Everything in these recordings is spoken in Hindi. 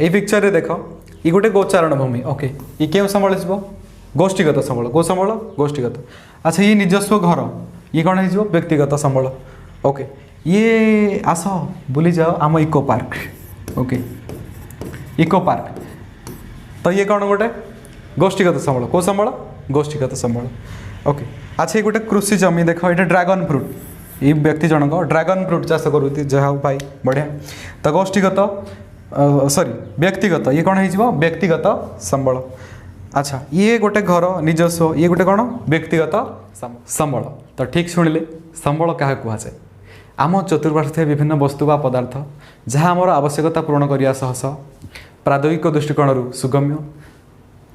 ये पिक्चर रे देख ये गोटे गोचारण भूमि ओके ये क्यों संभाल गोष्ठीगत संबल गो संबल गोष्ठीगत अच्छा ये निजस्व घर ये कौन हो व्यक्तिगत संबल ओके ये आस बुली जाओ आम eco park okay eco park तो ये कौन गोटे गोष्ठीगत संबल कौ संबल गोष्ठीगत संबल ओके अच्छा ये गोटे कृषि जमी देख ये ड्रागन फ्रूट ये व्यक्ति जनक ड्रागन फ्रूट चाष करुती जहाँ पाई बढ़िया तो गोष्ठीगत सॉरी व्यक्तिगत ये कौन हो व्यक्तिगत संबल अच्छा ये गोटे घर निजस्व ये गोटे कौन व्यक्तिगत संबल तो ठीक शुणिले संबल क्या कहुए आम चतुर्पार्श्वे विभिन्न वस्तु बा पदार्थ जहाँ आमर आवश्यकता पूरण करने सह प्राद्योगिक दृष्टिकोण सुगम्य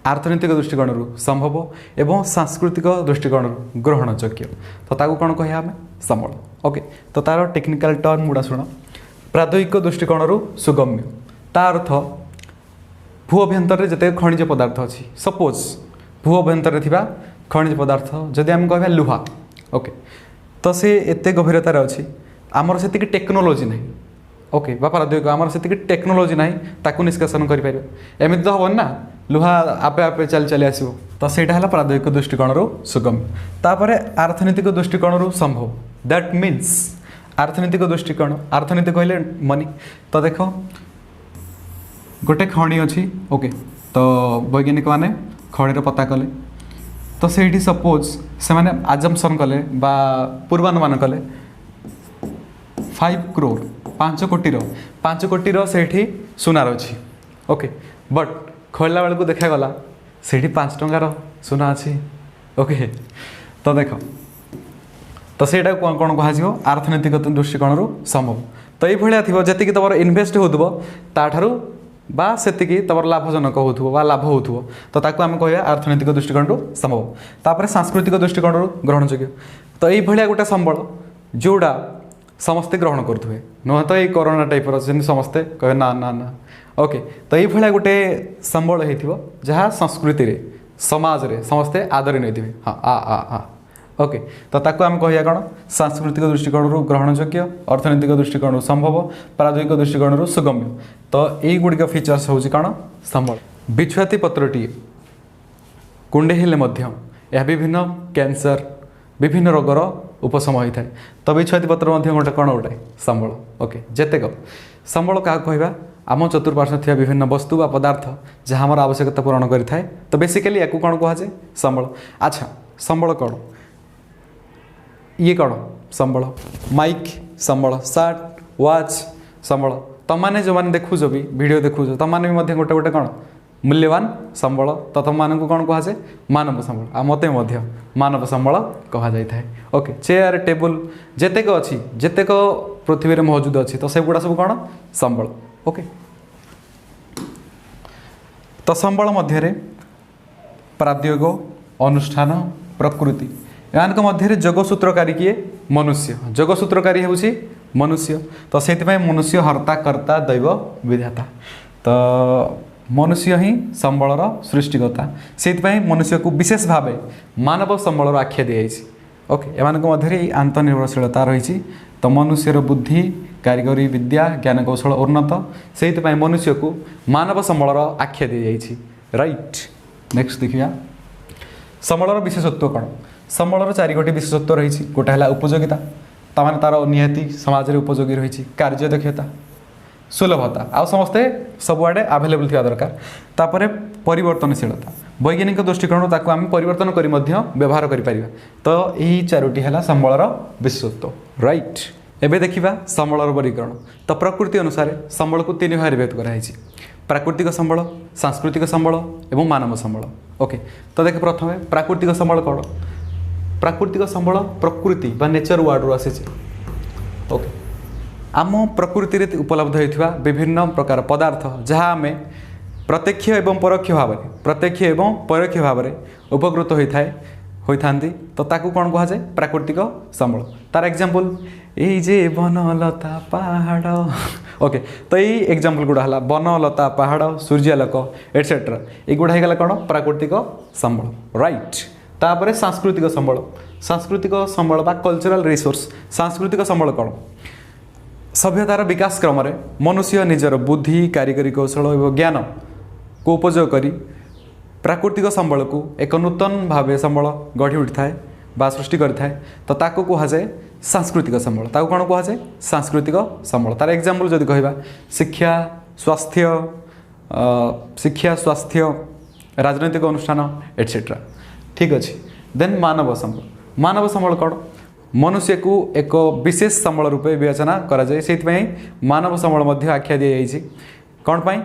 आर्थनैतिक दृष्टिकोण संभव एवं सांस्कृतिक दृष्टिकोण ग्रहणयोग्य तो ताकू कौन कह आम संबल ओके तो तार टेक्निकाल टर्म गुड़ा शुण प्राद्योगिक दृष्टिकोण सुगम्य ता अर्थ भू अभ्यंतर जिते खनिज पदार्थ अच्छी सपोज भू अभ्यंतर खनिज पदार्थ जदि आम कह लुहा ओके तो सी एत गभीरतार अच्छी आमर से टेक्नोलोजी ना ओके बा प्राद्योगिक आमर से टेक्नोलोजी ना ताकू निष्कासन करें एमती तो हेन ना लुहा आपे आपे चल चली आसो तो सहीटा है प्राद्योगिक दृष्टिकोण सुगम्य तापर आर्थनैतिक दृष्टिकोण संभव दैट मीन्स आर्थनैतिक दृष्टिकोण आर्थनैतिक कहले मनी तो देख गोटे खणी अच्छी ओके तो वैज्ञानिक माने खणीर पता कले तो से सपोज से माने आजम्पसन कले बा पूर्वानुमान कले 5 करोड़ 5 कोटीर से सुनार अच्छी ओके बट खोलला बेलू देखागला से 5 टंकार सुना अच्छी ओके तो देख तो सहीटा कौन कह आर्थनैतिक दृष्टिकोण संभव तो ये थी जी तुम इनभेस्ट हो बा सेतिकी तुम लाभजनक हो लाभ हो तो ताकू आम कह आर्थनैतिक दृष्टिकोण संभव तापर सांस्कृतिक दृष्टिकोण ग्रहणयोग्य तो ये गोटे संबल जोड़ा समस्ते ग्रहण करुए नुह तो ये कोरोना टाइप समस्ते कहे ना ना ना ओके तो ये गोटे संबल हो जहाँ संस्कृति रे समाज रे समस्ते आदरी नहीं हाँ आ ओके तो ताकू आम कह कौन सांस्कृतिक दृष्टिकोण ग्रहणयोग्य अर्थनैतिक दृष्टिकोण संभव प्राद्योगिक दृष्टिकोण सुगम्य तो यही गुड़िक फीचर्स हूँ कौन संबल बिछुआती पत्रटी कुंडे हेले यह विभिन्न कैंसर विभिन्न रोगर उपशम होता है तो बिछुआती पत्र गोटे कौन गोटे संबल ओके जेतेक संबल क्या कहवा आम चतुर्पार्श्वे थी विभिन्न वस्तु बा पदार्थ जहाँ आम आवश्यकता पूरण करें तो बेसिकली या कौन कहुए संबल अच्छा संबल कौन ये कौन संबल माइक संबल सार्ट वाच संबल तुमने जो मैंने देखुच भी वीडियो देखुच तुमने भी गोटे गोटे कौन मूल्यवान संबल तो तुम मानक कौन कहुए मानव संबल आ मत मानव संबल कह जाए ओके चेयर टेबुल जेतेक अच्छी जेतेक पृथ्वी में मौजूद अच्छी तो सेगुड़ा सब कौन संबल ओके तो संबल मध्य प्राद्योगिक अनुष्ठान प्रकृति यहाँ मध्य जोगसूत्रकारी किए मनुष्य जोगसूत्रकारी हूँ मनुष्य तो से मनुष्य हर्ता कर्ता दैव विधाता तो मनुष्य ही संबलर सृष्टिकर्ता से मनुष्य को विशेष भाव मानव संबलर आख्या दी जाए ओके एमान मध्य आंतनिर्भरशीलता रही तो मनुष्यर बुद्धि कारीगरी विद्या ज्ञान कौशल उन्नत से मनुष्य को मानव संबलर आख्या दी जाए राइट नेक्स्ट देखिए संबलर विशेषत्व कौन संबलर 4 विशेषत्व रही गोटे है उपयोगिता तमाने तार निहाती समाज में उपयोगी रही कार्य दक्षता सुलभता आ समस्ते सबुआड़े आभेलेबल थी दरकार तापर परिवर्तनशीलता वैज्ञानिक दृष्टिकोण ताकू आम परिवर्तन कर व्यवहार करें तो यही 4टी है संबलर विशेषत्व राइट एबे देखिबा संबलर वर्गीकरण तो प्रकृति अनुसार संबल को 3 भाग विभक्त कराई प्राकृतिक संबल सांस्कृतिक संबल एवं मानव संबल ओके तो देख प्रथम प्राकृतिक संबल कौन प्राकृतिक संबल प्रकृति बा नेचर वार्ड आसी ओके आम प्रकृति रे उपलब्ध होता विभिन्न प्रकार पदार्थ जहाँ आम प्रत्यक्ष एवं परोक्ष भाव में उपकृत होता तो ताकू कौन कहुए प्राकृतिक संबल तार एग्जांपल ये बनलता पहाड़ ओके तो यही एग्जांपल गुड़ा है बनलता पहाड़ सूर्यालोक एटसेट्रा ये गुड़ा होगा कौन प्राकृतिक संबल राइट तापर सांस्कृतिक संबल बा कल्चरल रिसोर्स सांस्कृतिक संबल कौन सभ्यतार विकास क्रम में मनुष्य निजर बुद्धि कारिगरी कौशल और ज्ञान को उपयोग करी प्राकृतिक संबल को एक नूतन भाव संबल गढ़ी उठी थाए बा सृष्टि करें तो ताको कहुए सांस्कृतिक संबल ताको कौन कहुए सांस्कृतिक संबल तार एग्जाम्पल जदि कहवा शिक्षा स्वास्थ्य राजनैतिक अनुष्ठान एटसेट्रा ठीक अच्छे। देन मानव संबल कौन मनुष्य को एक विशेष संबल रूपे विवेचना करा जाए से मानव संबल आख्या दी जाइए कौन पाई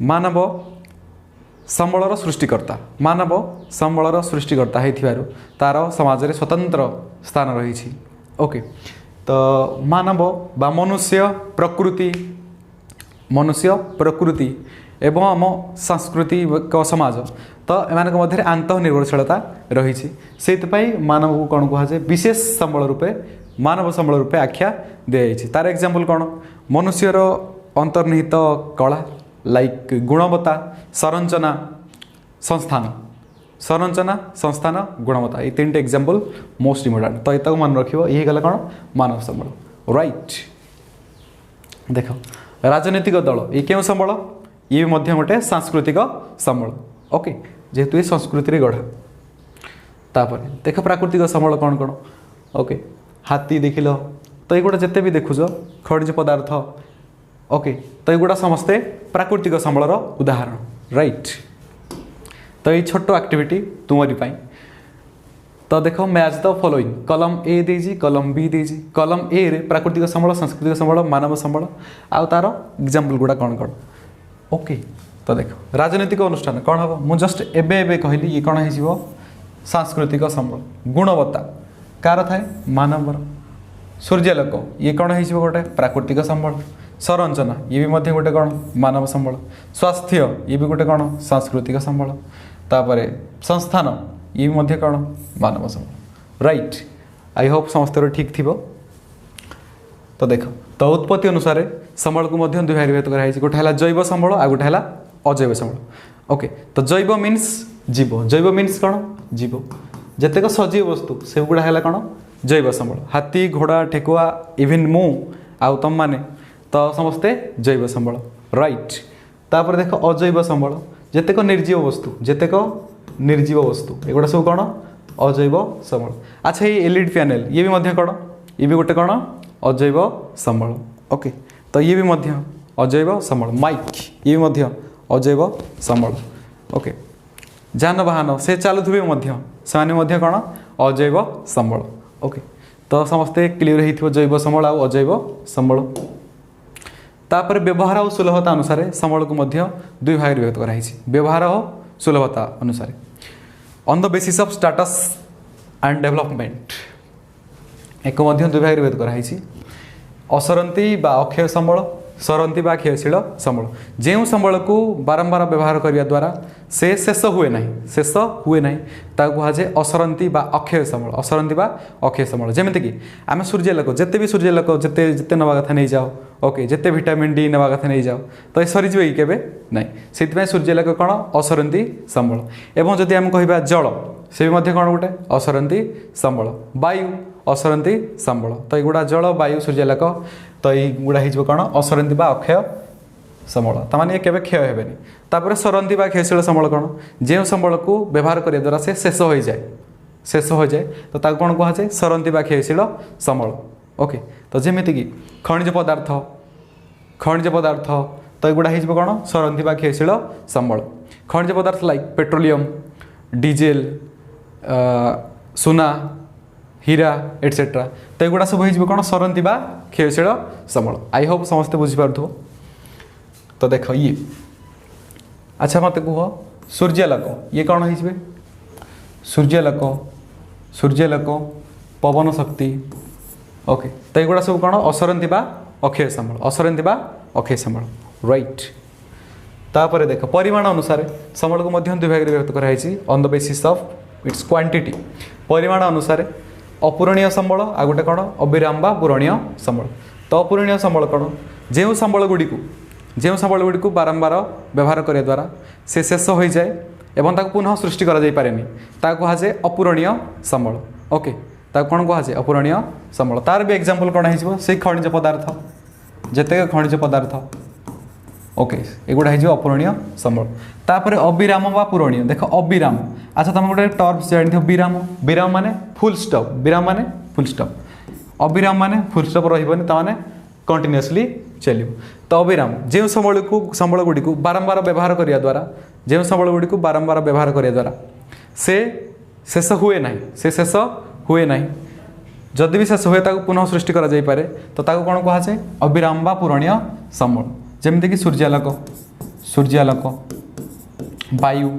मानव संबलर सृष्टिकर्ता मानव संबलर सृष्टिकर्ता हो तार समाज में स्वतंत्र स्थान रही। ओके तो मानव बा मनुष्य प्रकृति एवं आम सांस्कृतिक समाज तो एम मध्य आंतनिर्भरशीलता रही से मानव को कौन कहुए विशेष संबल रूपे मानव संबल रूपे आख्या दी जाइए। तार एग्जाम्पल कौन मनुष्यर अंतर्निहित कला लाइक गुणवत्ता संरचना संस्थान गुणवत्ता ये तीन एग्जाम्पल मोस्ट इम्पोर्टाट तो ये मन रख ये गला कौन मानव संबल राइट। देख राजनीतिक दल ये क्यों संबल ये गोटे सांस्कृतिक संबल ओके जेहेतु ये संस्कृति गढ़ा। तापर देख प्राकृतिक संबल कौन कौन ओके हाथी देखिल तो ये जिते भी देखुच खनिज पदार्थ ओके तो ये समस्ते प्राकृतिक संबलर उदाहरण राइट। तो ये छोट एक्टिविटी तुमरी पाई तो देख मैच द फॉलोइंग कलम ए देजी कलम बी देजी कलम ए रे प्राकृतिक संबल सांस्कृतिक संबल मानव संबल आउ तार एग्जाम्पल गुड़ा कौन कौन ओके। तो देख राजनीतिक अनुष्ठान कौन हम मुझे जस्ट एबे कहली ये कौन हो सांस्कृतिक संबल गुणवत्ता कार थाए मानवर सूर्यालोक ये कौन हो गोटे प्राकृतिक संबल संरचना ये भी गोटे कौन मानव संबल स्वास्थ्य ये भी गोटे कौन सांस्कृतिक संबल तापर संस्थान ये भी कौन मानव संबल राइट। आई होप समस्त ठीक थी। तो देख तो उत्पत्ति अनुसार संबल को दुई भाग विभक्त कराई गोटे है जैव संबल आ गोटे है अजैव संबल ओके। तो जैव मीन्स जीव जैव मीन्स कौन जीव जेतेक सजीव वस्तु से गुड़ा है कौन जैव संबल हाथी घोड़ा ठेकुआ इवन मु आउ तुम माने तो समस्ते जैव संबल राइट। तापर देख अजैव संबल जेतेक निर्जीव वस्तु एगुड़ा सब कौन अजैव संबल। अच्छा ये एलईडी पैनल ये भी कौन ये भी गोटे कौन अजैव संबल ओके। तो ये भी अजैव संबल माइक ये भी अजैव संबल ओके। जानवाहन से चलुवे से कौन अजैव संबल ओके। तो समस्ते क्लीयर हो जैव संबल आ अजैव संबल। तापर व्यवहार और सुलभता अनुसार संबल को दुई भाग विभक्त कराई व्यवहार और सुलभता अनुसार on the basis of status and development एक दुई भाग विभक्त कराई असरंती बा अक्षय संबल सरंती बा क्षयशील संबल जो संबल को बारंबार व्यवहार करने द्वारा से शेष हुए ना कहुए असरंती बा अक्षय संबल असरंती बा अक्षय संबल जमीक कि आम सूर्यालोक जिते भी सूर्यालोक जिते जिते नवा कथा नहीं जाओ ओके जिते विटामिन डी नवा कथा नहीं जाओ तो ये सरीज कि केबे नहीं से सूर्यालोक कौन असरंती संबल एवं जदि आम कह जल से भी कौन गोटे असरंती संबल वायु असरंती संबल तो युवा जल वायु सूर्यालोक तो युवा हो कौन असरंती बा अक्षय संबल ताने केवे क्षय हेबेनी। तापर सरंती बा क्षयशील संबल कौन जो संबल को व्यवहार करने द्वारा से शेष हो जाए तो ताको कौन कहुए सरंती बा क्षयशील संबल ओके। तो जमीती कि खनिज पदार्थ तो युवा हो कौन सरंती बा क्षयशील संबल खनिज पदार्थ लाइक पेट्रोलियम डीजेल सुना हीरा एटसेट्रा तो युवा सब हो कौन सरंती बा क्षयशील संबल। आई होप समस्ते बुझीपार। तो देख ये अच्छा मत कह सूर्यालोक ये कौन हो सूर्यालोक पवन शक्ति ओके। तो युवा सब कौन असरंती बा अक्षय संबल राइट। तापर देख परिमाण अनुसार संबल को दुई भाग विभक्त कराई on the basis of its quantity परिमाण अनुसार अपूरणीय संबल आ गोटे कौन अविराम बा पूरणीय संबल। तो अपूरणीय संबल कौन जो संबल गुड़ी को बारंबार व्यवहार करने द्वारा से शेष हो जाए एवं ताको पुनः सृष्टि करा जाई पारेनी कहुए अपूरणीय संबल ओके। ताको कौन कहुए अपूरणीय संबल। तार भी एग्जाम्पल कौन हो से खनिज पदार्थ जेते खनिज पदार्थ ओके एगुड़ा हो अपूरणीय संबल तापर अविराम बा पूरणीय देख अविराम अच्छा तुम गोटे टर्म्स जानी विराम विराम माने फुल स्टॉप विराम माने फुल स्टॉप अविराम माने फुल स्टॉप रही ताने कंटिन्यूअसली चलो तो अविराम जो संबल गुड़ी को बारंबार व्यवहार करने द्वारा जो संबल गुड़ी को बारंबार व्यवहार करने द्वारा से शेष हुए ना से शेष हुए ना जदि भी शेष हुए पुनः सृष्टि करा जाई पारे तो ताको कौन कहुए अविराम बा पूरणीय संबल जमती कि सूर्यालोक वायु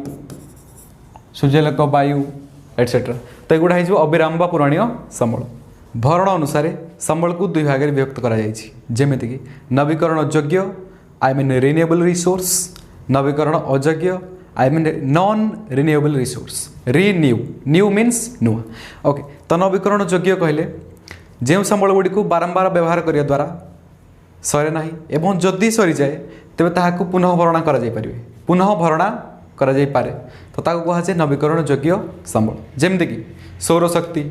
एटसेट्रा तो एगुड़ा हो अविराम बा पूरणीय संबल भरण अनुसार संबल को दुई भाग में विभक्त करमिति कि नवीकरण योग्य आई मीन रिन्यूएबल रिसोर्स नवीकरण अयोग्य I mean non renewable resource new means नुआ ओके तो नवीकरण योग्य कहले जो संबल गुड़ी को बारंबार व्यवहार करने द्वारा सरे ना एवं जदि सरी जाए तेरे ताकू पुनः भरणा पुनः भरणा पारे तो कहुए नवीकरण योग्य संबल जमती कि सौरशक्ति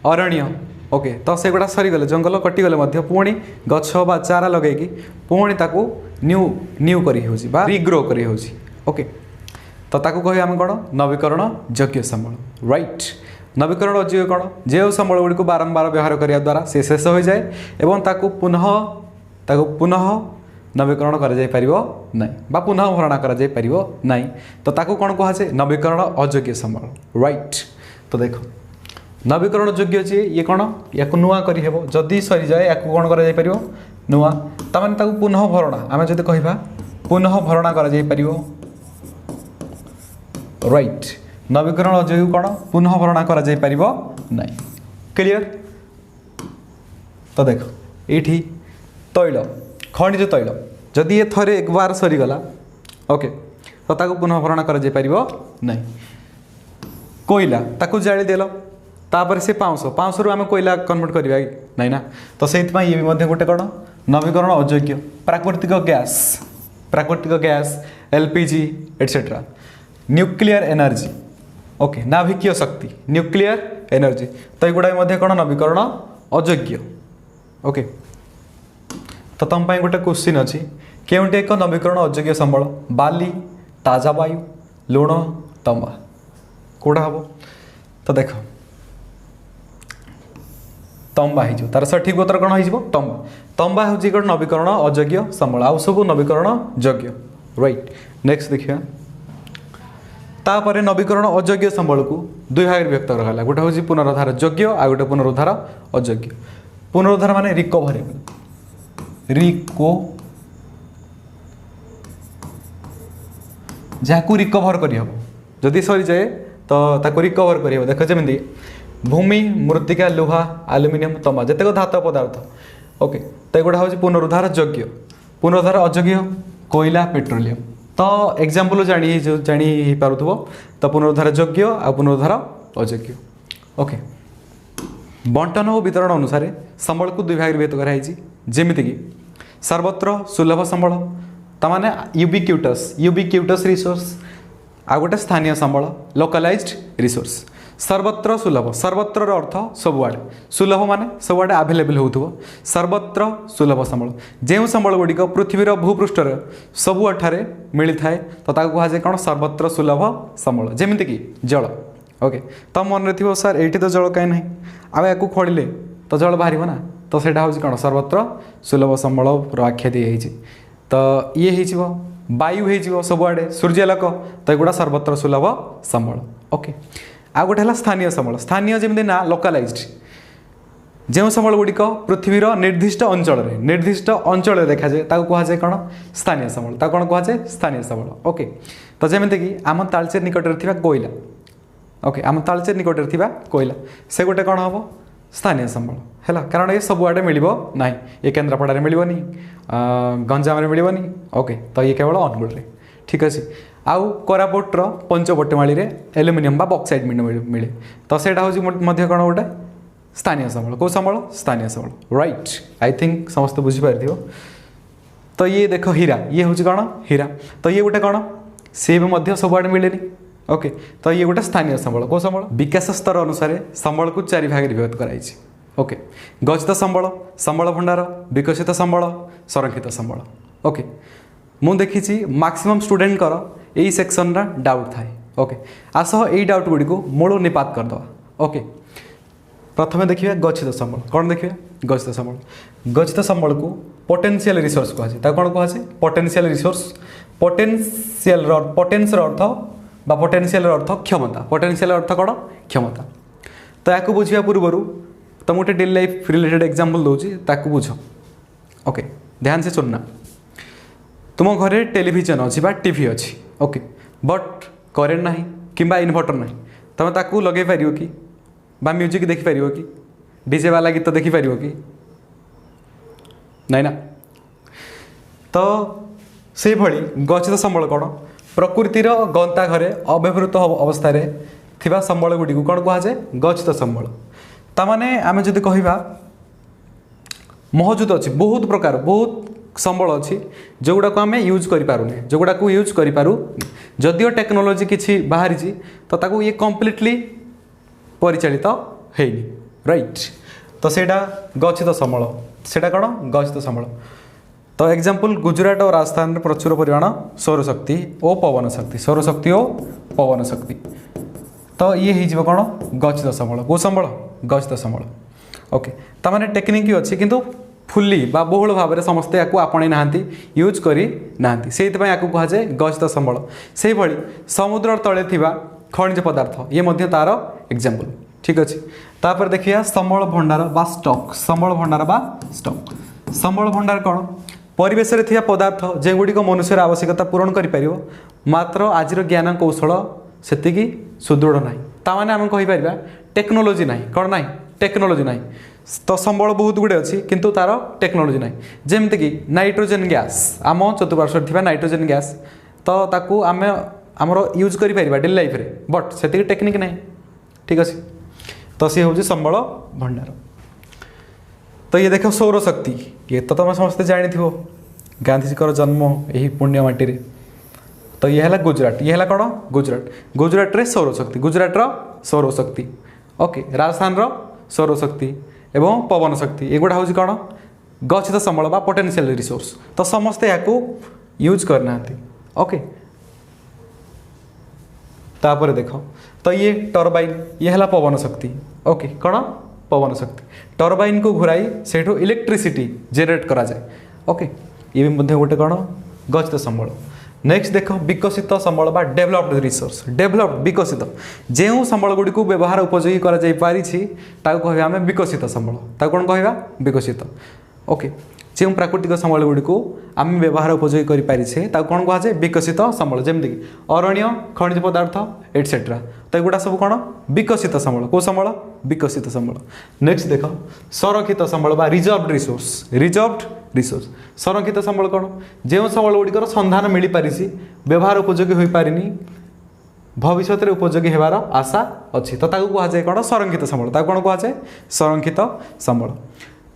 अरण्य ओके तो से गुड़ा सरीगले जंगल कटिगले पुणी गछ बा चारा लगे पुणी ताकू न्यू करी रिग्रो करी ओके तो ताकू कहे आम कौन नवीकरण योग्य संबल राइट नवीकरण अयोग्य कौन जो संबल गुड़ी को बारंबार व्यवहार करने द्वारा से शेष हो जाए एवं ताकू पुनः नवीकरण कर पुनः भरणा कर तो ताकू कौन कहुए नवीकरण अयोग्य संबल राइट तो देख नवीकरण योग्य जी ये कौन या नुआ करहब जदि सरी जाए या कौन कर नुआ तमाने ताकू पुनः भरणा आम जब कह पुनः भरणा कर राइट नवीकरण अयोग्य कौन पुनः भरणा कर क्लियर तो देख ये तैल खनिज तैल जदि ये थरे एक बार सरीगला ओके तो ताकू पुनः भरणा कर कोयला ताकू जाली देल तापर से पाउंश रु आम कोयला कन्वर्ट करवा कि ना तो से ये भी गोटे कौन नवीकरण अयोग्य प्राकृतिक gas LPG etcetera nuclear energy okay नाभिकीय शक्ति न्यूक्लियर एनर्जी तो युवा कौन नवीकरण अयोग्य ओके तो तुम गोटे क्वेश्चन अच्छी केउंटे एक नवीकरण अयोग्य संबल बाली ताजा वायु लुण तंबा कौटा हम तो देख तंबा हो तार सठिक उत्तर कौन हो तंबा हूँ गोटे नवीकरण अयोग्य संबल आउ सब नवीकरण योग्य राइट नेक्स्ट देखिए तापर नवीकरण अयोग्य संबल को दुई भाग विभक्त रहा गोटे हूँ पुनरुद्धार योग्य आ गोटे पुनरुद्धार अयोग्य पुनरुद्धार माने रिकवरेबल जहाँ रिकवर करहब जदि सरी जाए तो ताको रिकवर कर देख जमी भूमि मृत्तिका लुहा आलुमिनियम तंबा जितक धातु पदार्थ ओके तो युवा हूँ पुनरुद्धार अयोग्य कोयला पेट्रोलियम तो एग्जाम्पल जानी पारुथबो तो पुनरुद्धार योग्य आ पुनरुद्धार अयोग्य ओके बंटन और वितरण अनुसार संबल को दुई भाग विभक्त कराई जमीती कि सर्वत्र सुलभ संबल तमाने यूबिक्यूटस रिसोर्स आ गोटे स्थानीय संबल लोकलाइज्ड रिसोर्स सर्वत्र सुलभ सर्वत्र अर्थ सबुआड़े सुलभ माने सबुआड़े आभेलेबल हो सर्वत्र सुलभ संबल जो संबल गुड़िक पृथ्वीर भूपृष्ठ सबुठारे मिली थाए तो कहुए कौन सर्वत्र सुलभ संबल जमीती कि जल ओके तो मन थी सर ये तो जल कहीं ना आम या खोलिले तो जल बाहर ना तो सेटा हूँ कौन सर्वत्र सुलभ संबल आख्या दी तो ये हो वायु हो सबुआड़े सूर्यालोक तो एगुड़ा सर्वत्र सुलभ संबल ओके आ गोटे है स्थानीय संबल स्थानीय जमी ना लोकालाइज्ड जो संबल गुड़िक पृथ्वीर निर्दिष्ट अंचल देखा जाए कहुए कौन स्थानीय संबल कौन कहुए स्थानीय संबल ओके तो जमीती कि आम तालचेर निकट कोयला ओके आम तालचेर निकट कोयला से गोटे कौन हम स्थानीय संबल है कारण ये सबुआड़े मिल ना ये केन्द्रापड़ा मिलनी गंजाम मिलनी ओके तो ये केवल अनुगुल ठीक अच्छे आउ कोरापुटर पंचवटमाली एल्युमिनियम बा बक्साइड मिले तो सेटा हूँ कौन गोटे स्थानीय संबल कौ संबल स्थानीय संबल राइट आई थिंक समस्त बुझीपार तो ये देख हीरा ये हूँ कौन हीरा तो ये गोटे कौन सी भी सबुआड़े मिलेनी ओके तो ये गोटे स्थानीय संबल कौ संबल विकास स्तर अनुसार संबल को चारि भाग विभक्त कराई ओके गच्छित संबल संबल भंडार विकसित संबल संरक्षित संबल ओके मु देखी मैक्सिमम स्टूडेंट कर यही सेक्शन रा डाउट थाए ओके आस यही डाउट गुड़ी को मूल निपात करदे ओके प्रथम देखिए गच्छित संबल कौन देखिए गच्छित संबल को पोटेंशियल रिसोर्स कहुए कौन कहुए पोटेंशियल रिसोर्स पोटेंशियल अर्थ बा पोटेंशियल अर्थ क्षमता पोटेंशियल अर्थ कौन क्षमता तो या बुझा पूर्वर तो गोटे डेली लाइफ रिलेटेड एग्जांपल दूसरी ताकू बुझ ओके ध्यान से सुनना तुम घरे टेलीविजन अच्छी बा टीवी अच्छी ओके बट करेन्ट ना कि इन्वर्टर ना तुम ताकू लगे पार कि बा म्यूजिक देखिपार कि डीजे वाला गीत देखिपार कि नाई ना तो से भली गच्छित संबल कौन प्रकृतिर गंता घरे अव्यवहृत अवस्था थिबा संबल गुड़ी कौन कहुए गच्छित संबल तामाने आमे जदि कहिबा मौजूद अच्छी बहुत प्रकार बहुत संबल अच्छी जोगुड़ा को आम यूज करें जोगुड़ा को यूज करूँ जदियो टेक्नोलोजी किसी बाहरी तो ताकू ये कम्प्लीटली परिचालित हैनी राइट तो सेटा गच्छित संबल सेटा कौन गच्छित संबल तो एग्जांपल गुजरात और राजस्थान में प्रचुर परिमाण सौरशक्ति और पवन शक्ति तो ये हो कौन गच्छित संबल को संबल गच्छित संबल ओके तामाने टेक्निक अच्छी किंतु फुल्ली बा बहुल भाव में समस्ते या आपणे ना यूज करी ना से कहुए गच्छित संबल से भली समुद्र तले थिबा खनिज पदार्थ ये मध्य तार एग्जांपल ठीक अच्छे तापर देखिए संबल भंडार बा स्टॉक संबल भंडार कौन परिवेश रे थिया पदार्थ जेगुड़िक मनुष्यर आवश्यकता पूरण करि मात्र आज ज्ञान कौशल सेतिकी सुदृढ़ ना ताने आम कहीपर टेक्नोलोजी ना कौन ना टेक्नोलोजी ना तो संबल बहुत गुड़े अच्छी किंतु तार टेक्नोलोजी ना जमती कि नाइट्रोजेन गैस आम चतुर्पार्श्व थी नाइट्रोजेन गैस तो ताकू आम आमर यूज कर डेली लाइफ रे बट से टेक्निक ना ठीक अच्छे तो सी हूँ संबल भंडार तो ये देख सौर शक्ति ये तो तुम समस्ते जानी थो गांधीजी जन्म यही पुण्य माटी रे तो ये है गुजरात ये है कौन गुजरात रे सौर शक्ति गुजरात सौर शक्ति ओके राजस्थान सौर शक्ति एवं पवन शक्ति एगुड़ा हूँ कौन गच्छित संबल बा पोटेंशियल रिसोर्स तो समस्ते या यूज करना ओके तापर देख तो ये टर्बाइन ये है पवन शक्ति ओके कौन पवन शक्ति टर्बाइन को घुराई से इलेक्ट्रिसिटी जेनेरेट करा जाए ओके ये भी गोटे कौन गच्छित संबल नेक्स्ट देख विकसित संबल बा डेभलप्ड रिसोर्स डेभलप्ड विकसित जो संबल गुड़ी को व्यवहार उपयोगी करें आम विकसित संबल ताको कौन कहवा विकसित ओके जो प्राकृतिक संबल गुड़ी को आम व्यवहार उपयोगी करें कौन कहुए विकसित संबल जमती अरण्य खनिज पदार्थ एटसेट्रा तो युवा सब कौन विकसित संबल को संबल विकसित संबल नेक्स्ट देख संरक्षित संबल बा रिजर्व्ड रिसोर्स संरक्षित संबल कौन जो संबल गुड़िकर संधान मिल पारिसी व्यवहार उपयोगी हो पारिनी भविष्य में उपयोगी होवार आशा अच्छी तो कहुए कौन संरक्षित संबल कौन कहुए संरक्षित संबल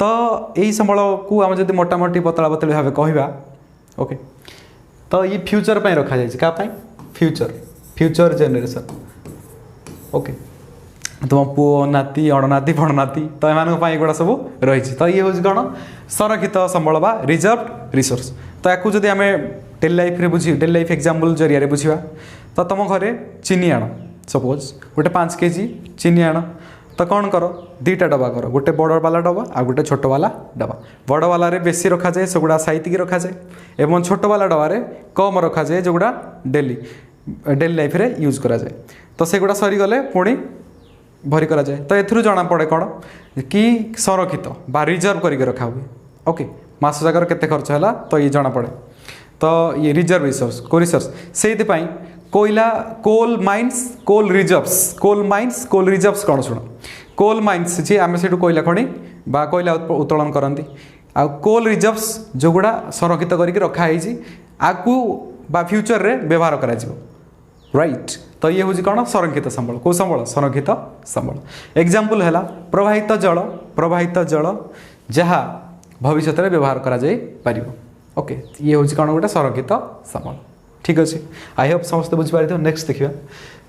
तो यही संबल को आम जब मोटामोटी पतला पतली भाव कहवा ओके तो ये फ्यूचर पर रखा जाए क्या फ्यूचर जेनेरेशन ओके तुम पुओ नाती अणनाती फणनाती तो एम गुड़ा सब रही तो ये हूँ कौन संरक्षित संबल बा रिजर्व्ड रिसोर्स तो या जब आम डेली लाइफ बुझी डेली लाइफ एग्जांपल जरिया बुझा तो तुम घरे चीनी आण सपोज गोटे 5 kg चीनी आण तो कौन कर दुईटा डब्बा कर गोटे बड़ वाला डब्बा आ गोटे छोट वाला डब्बा बड़ वाला बेसी रखा जाए सेगुड़ा साइतिकी रखा जाए एवं छोट वाला डब्बा कम रखा जाए जोगुड़ा डेली लाइफ रे यूज करा जाए तो सेगुड़ा सरीगले पुणी भरी करा जाए तो एथुरु जना पड़े कौन कि संरक्षित बा रिजर्व करके रखा हुए ओके मास जाकर केते खर्च है तो ये जना पड़े तो ये रिजर्व रिसोर्स को रिसोर्स से कोयला कोल रिजर्व्स कौन शुण कोल माइन्स जी आम से कोयला खଣି बा कोयला उत्तोलन करती आ कोल रिजर्व्स जोगुड़ा संरक्षित करके रखाई आगु बा फ्यूचर रे व्यवहार करा राइट तो ये हूँ कौन संरक्षित संबल को संबल संरक्षित संबल एग्जांपल है प्रवाहित जल जहाँ भविष्य में व्यवहार करा जाई पारिबो ओके ये हूँ कौन गोटे संरक्षित संबल ठीक अच्छे आई होप समस्त बुझीपार नेक्स्ट देखिए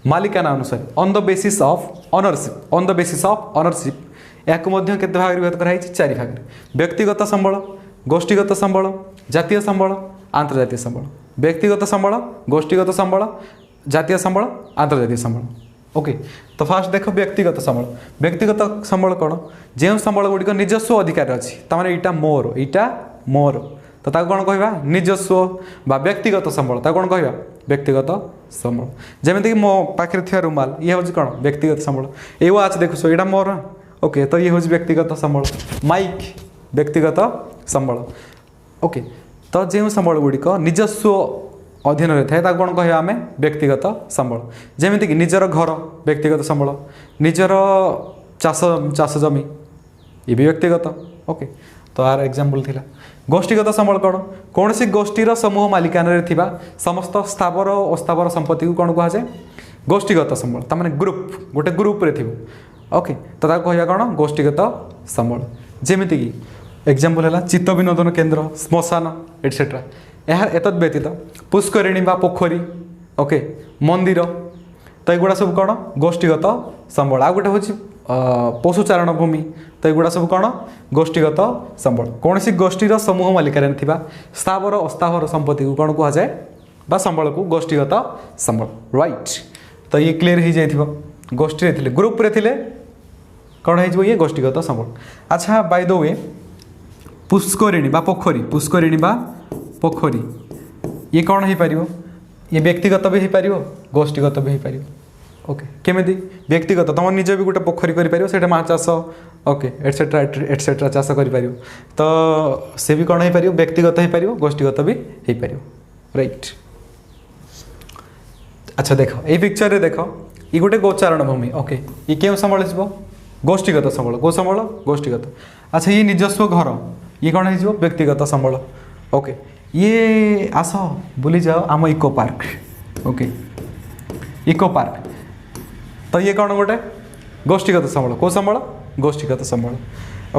मालिकाना अनुसार on the basis of ownership या केते भाग विभक्त कराई 4 भाग व्यक्तिगत संबल गोष्ठीगत संबल जातीय संबल आंतर्जातीय संबल व्यक्तिगत संबल गोष्ठीगत संबल जातीय संबल आंतर्जातीय संबल ओके तो फास्ट देख व्यक्तिगत संबल कौन जो संबल गुड़िक निजस्व अधिकार अच्छी तमाने इटा मोर तो ताको कौन कहवा निजस्व बा व्यक्तिगत संबल ताको कौन कहवा व्यक्तिगत संबल जमीन कि मो पाखे थी रुमाल ये हूँ कौन व्यक्तिगत संबल ये वाच देखुस यहाँ मोर ओके तो ये हूँ व्यक्तिगत संबल माइक व्यक्तिगत संबल ओके तो जो संबल गुड़िक निजस्व अधीन रही था कौन कह आम व्यक्तिगत संबल जमीक निजर घर व्यक्तिगत संबल निजर चाष जमी ये भी व्यक्तिगत ओके तो यार एग्जाम्पल थिला गोष्ठीगत संबल कौन सी गोष्ठीर समूह मालिकान समस्त स्थावर और अस्थावर संपत्ति को कौन कहुए गोष्ठीगत संबल तमाने ग्रुप गोटे ग्रुप रे थी ओके तो कहवा कौन गोष्ठीगत संबल जमीक एग्जाम्पल है चित्त विनोदन केन्द्र श्मशान एटसेट्रा यह एतद व्यतीत पुष्करिणी बा पोखरी ओके मंदिर तो युवा सब कौन गोष्ठीगत संबल आ गोटे हूँ पशुचारण भूमि तो युवा सब कौन गोष्ठीगत संबल कौन सी गोष्ठीर समूह मालिकान थी स्थावर अस्थावर संपत्ति को कौन कहुए बा संबल को गोष्ठीगत संबल राइट तो ये क्लीयर हो जाए गोष्ठी थे ग्रुप रे थिले कौन हो ये गोष्ठीगत संबल अच्छा बाय द वे पुष्करिणी बा पोखरी ये कौन हो पार ये व्यक्तिगत भी हो पार गोष्ठीगत भी हो पार ओके केमी व्यक्तिगत तुम निज भी गोटे पोखरी कर माँ चाष ओके एटसेट्रा एटसेट्रा चाष कर तो से भी कौन हो पार व्यक्तिगत हो पार गोष्ठीगत भी हो पार राइट अच्छा देख ये पिक्चर रे देख ये गोटे गोचारण भूमि ओके ये क्यों संबल गोष्ठीगत संबल गो संबल गोष्ठीगत अच्छा ये निजस्व घर ये कौन हो व्यक्तिगत संबल ओके ये आस बुली जाओ आम eco park okay eco park तो ये कौन गोटे गोष्ठीगत संबल को संबल गोष्ठीगत संबल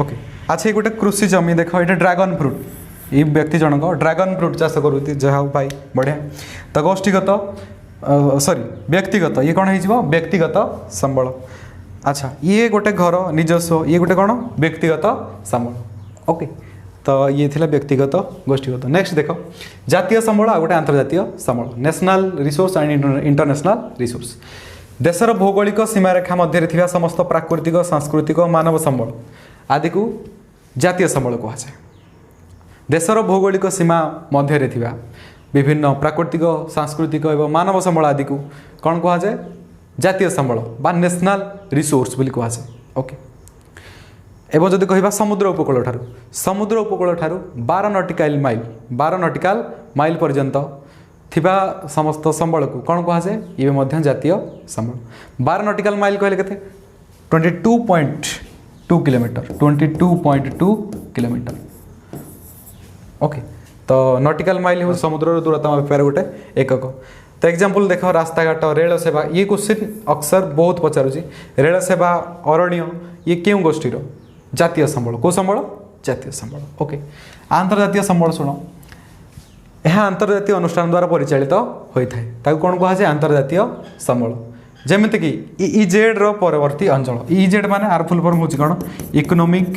ओके अच्छा ये गोटे कृषि जमी देख ये ड्रागन फ्रूट ये व्यक्ति जनक ड्रागन फ्रूट चाष करुँगी जहाँ भाई बढ़िया तो गोष्ठीगत सॉरी व्यक्तिगत ये कौन हो व्यक्तिगत संबल अच्छा ये गोटे घर निजस्व ये गोटे कौन व्यक्तिगत संबल ओके तो ये थिला व्यक्तिगत गोष्ठीगत नेक्स्ट देख जातीय संबल आ गोटे आंतर्जातीय संबल national resource and international resource देशर भौगोलिक सीमारेखा मध्य थिबा समस्त प्राकृतिक सांस्कृतिक मानव संबल आदि को जातीय संबल कहुए देशर भौगोलिक सीमा मध्य थिबा विभिन्न प्राकृतिक सांस्कृतिक एवं मानव संबल आदि को कौन कहुए जातीय संबल बा नेशनल रिसोर्स बोली कहुए ओके एवं जदि कहिबा समुद्र उपकूल ठारू 12 नटिकल माइल पर्यंत थिबा समस्त संबल को कौन कहुए ये मध्य जातीय संबल 12 नटिकल माइल कहले केते 22.2 किलोमीटर 22.2 किलोमीटर ओके तो नटिकल माइल हो समुद्र दूरता मापिबार गोटे एकक तो एग्जाम्पल देख रास्ता घाट रेल सेवा ये क्वेश्चन अक्सर बहुत पचारुची रेल सेवा अरण्य ये क्यों गोष्ठीर जातीय संबल को संबल जातीय संबल ओके आंतर्जातीय संबल शुण यह आंतर्जातीय अनुष्ठान द्वारा परिचालित होता है कौन कहुए आंतर्जातीय संबल जमीक कि इजेड परवर्ती अंचल इजेड माने आर फुल फॉर्म होची कौन economic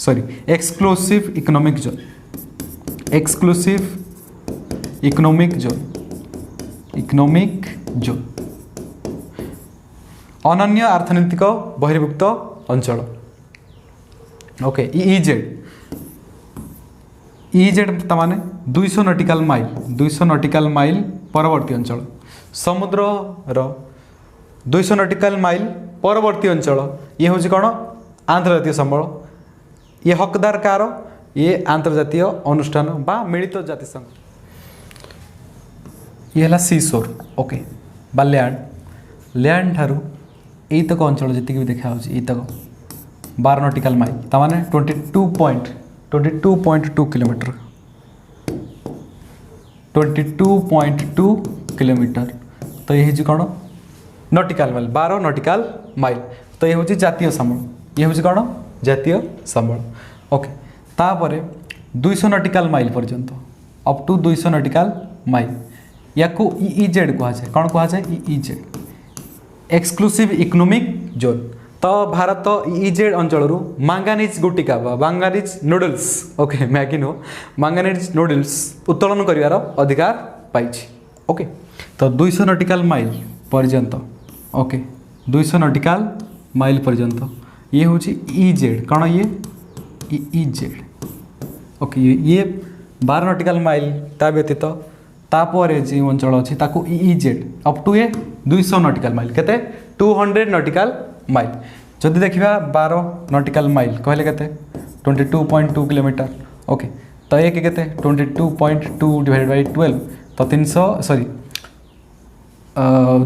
sorry exclusive economic zone exclusive economic zone अनन्य अर्थनैतिक बहिर्भुक्त अंचल ओके इजेड तमाने 200 नटिकल माइल परवर्ती अंचल समुद्र 200 नटिकल माइल परवर्ती अंचल ये हूँ कौन आंतर्जातीय संबल ये हकदार कार ये आंतर्जातीय अनुष्ठान बा मिलित जातिसंघ ये है सीशोर ओके बा लैंड ठारू यतक अंचल जी भी देखा यतक 12 नटिकल माइल तमाने 22.2 किलोमीटर 22.2 किलोमीटर तो ये हूँ कौन नटिकल माइल 12 नटिकल माइल तो ये हूँ जातीय संबल ये हूँ कौन जातीय संबल ओके तापर 200 नटिकल माइल पर्यंत अप टू 200 नटिकल माइल या को इजेड कहुए कौन कहुए इजेड एक्सक्लूसिव इकोनॉमिक जोन तो भारत इजेड अंचल मांगानीज गुटिका manganese noodles okay Maggi no manganese noodles उत्तोलन कर अधिकार पाई। ओके तो 200 नॉटिकल माइल पर्यंत ओके 200 नॉटिकल माइल पर्यंत ये हूँ इजेड कौन ये इजेड ओके ये 12 नॉटिकल माइल ता व्यतीत तापर जो अंचल अच्छी ताकू EEZ up to a 200 nautical mile केते 200 नॉटिकल माइल जदि देखा 12 नॉटिकल माइल कहले केते 22.2 किलोमीटर ओके तो ये केते 22.2 डिवाइडेड बाय 12 तो 300 सॉरी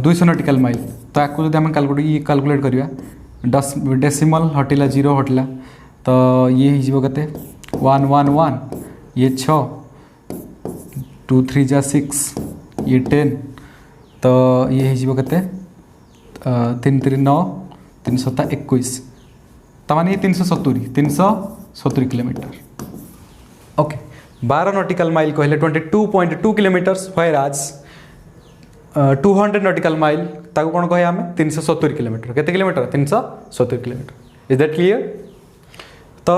200 नॉटिकल माइल तो आपको जब आम कैलकुलेट करवा 10 डेसिमल हटिला 0 हटिला तो ये हो केते 111 ये 6 2 3 जा 6 ये 10 तो ये हो केते 3 3 9 3 7 21 तमाने ये 370 किलोमीटर ओके 12 नॉटिकल माइल कहले 22.2 किलोमीटर्स व्हेराज 200 नॉटिकल माइल ताको कौन कहे आम 370 किलोमीटर केते kilometre 370 kilometre is that clear. तो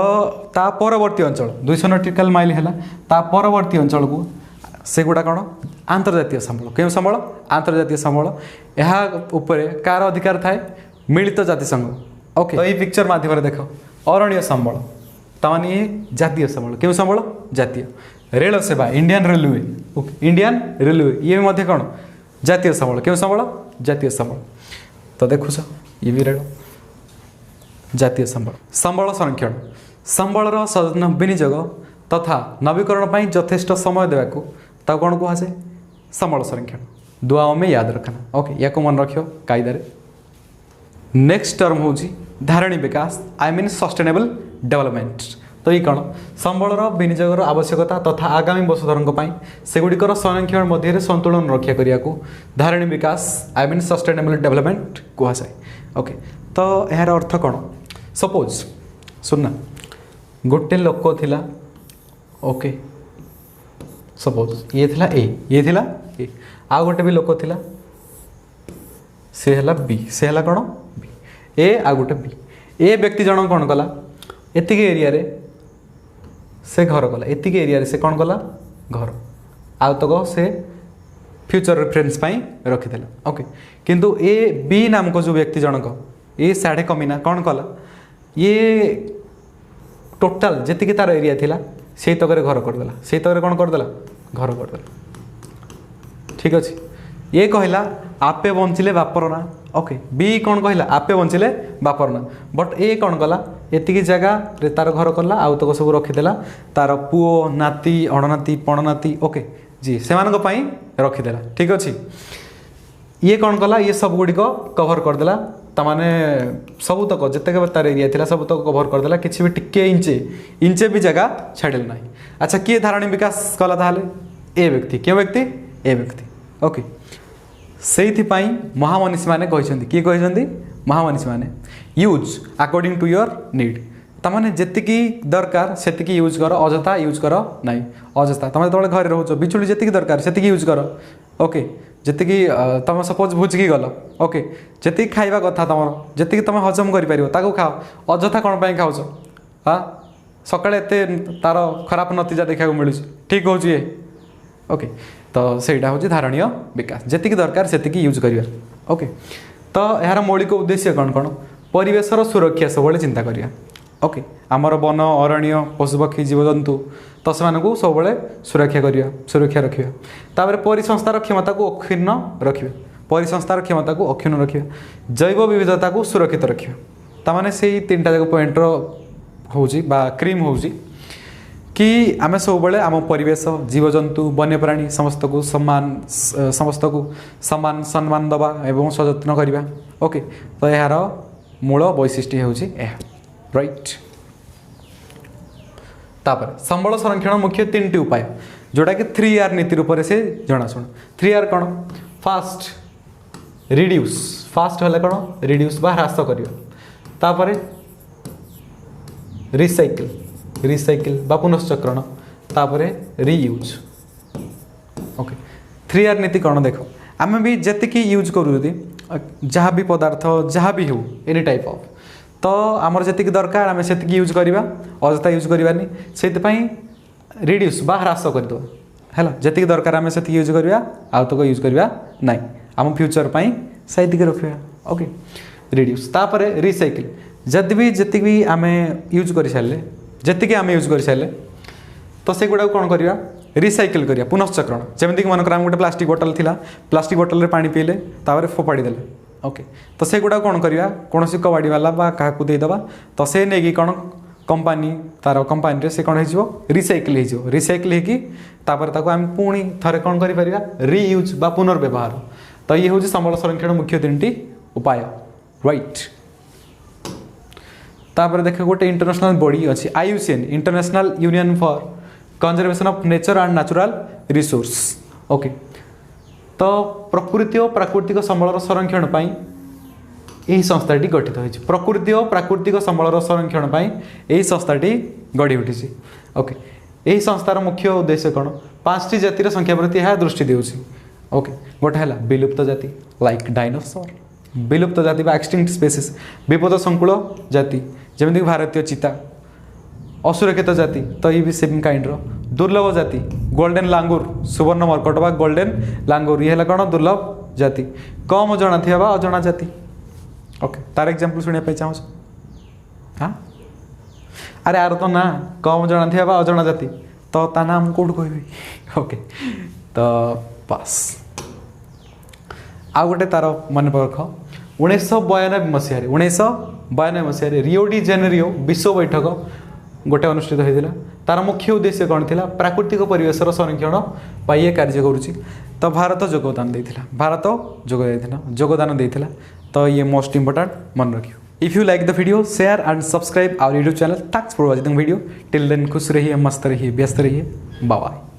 ता परवर्ती अंचल 200 नॉटिकल माइल है ता परवर्ती अंचल को से गुड़ा कौन आंतर्जातीय संबल क्यों संबल आंतर्जातीय संबल यहाँ उपरे कार अधिकार थाए मिलित जातिसंघ ओके तो ये पिक्चर माध्यम देख अरण्य संबल तमाने ये जातीय संबल क्यों संबल जातीय रेल सेवा Indian railway okay Indian railway ये मध्य कौन जातीय संबल क्यों संबल जातीय संबल तो देखुच ये भी रेल जातीय संबल संबल संरक्षण संबलर सदन विनियोग तथा नवीकरण पर यथेष्ट समय देवाक कौन कहुए संबल संरक्षण दुआओं में याद रखना ओके या मन रख कायदार। नेक्स्ट टर्म हूँ धारणी विकास आई मीन सस्टेनेबल डेवलपमेंट तो ये कौन संबलर विनियोगर आवश्यकता तथा आगामी वंशधरों सेगुड़िकर संरक्षण मध्य संतुलन रक्षा करने को धारणी विकास आई मीन सस्टेनेबल डेवलपमेंट कहुए ओके तो यार अर्थ कौन सपोज सुनना गोटे लोक थिला ओके सपोज ये थिला ये थिला ए आ गोटे भी लोक थिला से हला बी से हला कौन बी ए आ गोटे बी ए व्यक्ति जन कौन कला एतिक एरिया रे से घर कला एतिक एरिया रे से कौन कला घर आउ तक से फ्यूचर रेफरेन्स पाई रखिदेला ओके किंतु ए बी नामक जो व्यक्ति जनक ये साढ़े कमिना कौन कला ये टोटाल जी तार एरिया थिला से तक घर करदेला से तक कौन करदेला घर करदेला ठीक अच्छे ये कहला आपे बंचिले बापर ना ओके बी कौन कहला आपे बंचिले बापर ना बट ए कौन कला एतिकी जगह रे तार घर कला आउ तक सब रखिदेला तार पुओ नाती अणनाती पणनाती ओके जी से रखिदेला ठीक अच्छे ये कौन कला ये सब गुड़िक कभर करदेला तमाने सब तक जिते तार एरिया थिला सब तक कभर करदेला किसी भी टिके इंचे भी जगह छाड़ेल ना। अच्छा किए धारणी विकास कला ताहले ए व्यक्ति क्यों व्यक्ति ए व्यक्ति ओके से महामनीषी मैंने किए कहते महामनीषी मैंने use according to your need तमाने जेतिकी दरकार सेतिकी यूज कर अजथा यूज कर ना अजथा तुम जो घर रोच बिजुली जी दरकार से यूज कर ओके जी तुम सपोज भुजिकी गल ओके जी खाଇବା कथा तुम जी तुम हजम कर खाओ अजथा कौन पर खाऊ हाँ सकाଳେ एते तार खराब नतीजा देखा मिलूँ ठीक हो ओके तो सहीटा हूँ धारणीय विकास जी दरकार से यूज कर ओके तो यार मौलिक उद्देश्य कौन कौन परिवेशर सुरक्षा सब चिंता करिया ओके आमर वन अरण्य पशुपक्षी जीवजंतु तो से सब सुरक्षा करिया सुरक्षा रखिया तापर परिसंस्थार क्षमता को अक्षुण्ण रखिया परिसंस्थार क्षमता को अक्षुण्ण रखिया जैव विविधता को सुरक्षित रखिया तामाने से 3टा जाक पॉइंटर होउची बा क्रीम होउची कि आम सब आम परिवेश जीवजंतु वन्यप्राणी समस्त को सम्मान सम्मान दबा एवं सजत्न करवा ओके तो यार मूल वैशिष्ट्य हूँ राइट। तापर संबल संरक्षण मुख्य 3टी उपाय जोटा कि 3R नीति रूप से जनाशुण 3R कौन फास्ट रिड्यूस फास्ट है कौन रिड्यूस बा ह्रास कर रिसाइकिल रिसाइकिल बा पुनश्चक्रण तापर रीयूज ओके 3R नीति कौन देख आम भी जी यूज करूँ जहाँ भी पदार्थ जहाँ भी हो एनी टाइप ऑफ तो आमर जी दरकार आम से यूज करवा अजथा यूज करवानी से रिड्यूस बा ह्रास करदे है जी दरकार आम से यूज करवा आउ तक यूज करवा ना आम फ्यूचर से रखा ओके रिड्यूस तापर रिसाइकिल जदि भी आम यूज कर सारे जी आम यूज कर सारे तो से गुड़ा कौन करवा रिसाइकिल करिया पुनश्चक्रण जमीक मन आम गोटे प्लास्टिक बोतल थिला प्लास्टिक बोतल पानी पीले तापर फोपाड़ी देले ओके तो से गुड़ा कौन करवा कौन कबाड़ी वाला बा क्या देदेबा तो से नहीं कौन कंपानी तार कंपानी से कौन हो रिसाइकिल होकर आम पुणी थे कौन कर रीयूज बा पुनर्व्यवहार तो ये हूँ संबल संरक्षण मुख्य 3टी उपाय राइट। तापर देख गोटे इंटरनेशनल बॉडी अच्छी IUCN international union for conservation of nature and natural resource okay तो प्रकृति और प्राकृतिक संबल संरक्षण यही संस्थाटी गठित होती प्रकृति और प्राकृतिक संबल संरक्षण यही संस्थाटी गढ़ी उठी ओके यही संस्थार मुख्य उद्देश्य कौन 5टी जातिर संख्या प्रति यह दृष्टि देउछि ओके गोटे है विलुप्त जाति लाइक डायनासोर विलुप्त जाति बा एक्सटिंक्ट स्पेसीज विपद संकुल जाति जमीक भारतीय चीता असुरक्षित जाति तो ये भी सेम काइंड दुर्लभ जाति गोल्डन लांगुर सुवर्ण मर्कट बा गोल्डन लांगुर ये कौन दुर्लभ जाति कम अजना थी अजना जाति ओके तार एग्जांपल शुणा चाहूँ हाँ अरे यार तो ना कम जना थी अजना जाति तो ता नाम कौट कह ओके तो बस आ गोटे तार मन रख 1992 मसीह रियो डी जेनेरियो विश्व बैठक गोटे अनुष्ठित होता तार मुख्य उद्देश्य कौन थी प्राकृतिक परिवेशर संरक्षण ये कार्य करुच्ची तो भारत योगदान देता तो ये मोस्ट इंपोर्टेंट मन रखियो। If you like the video share and subscribe our YouTube channel. Thanks for watching video till then खुश रहिए मस्त रहिए व्यस्त रहिए बाय बाय।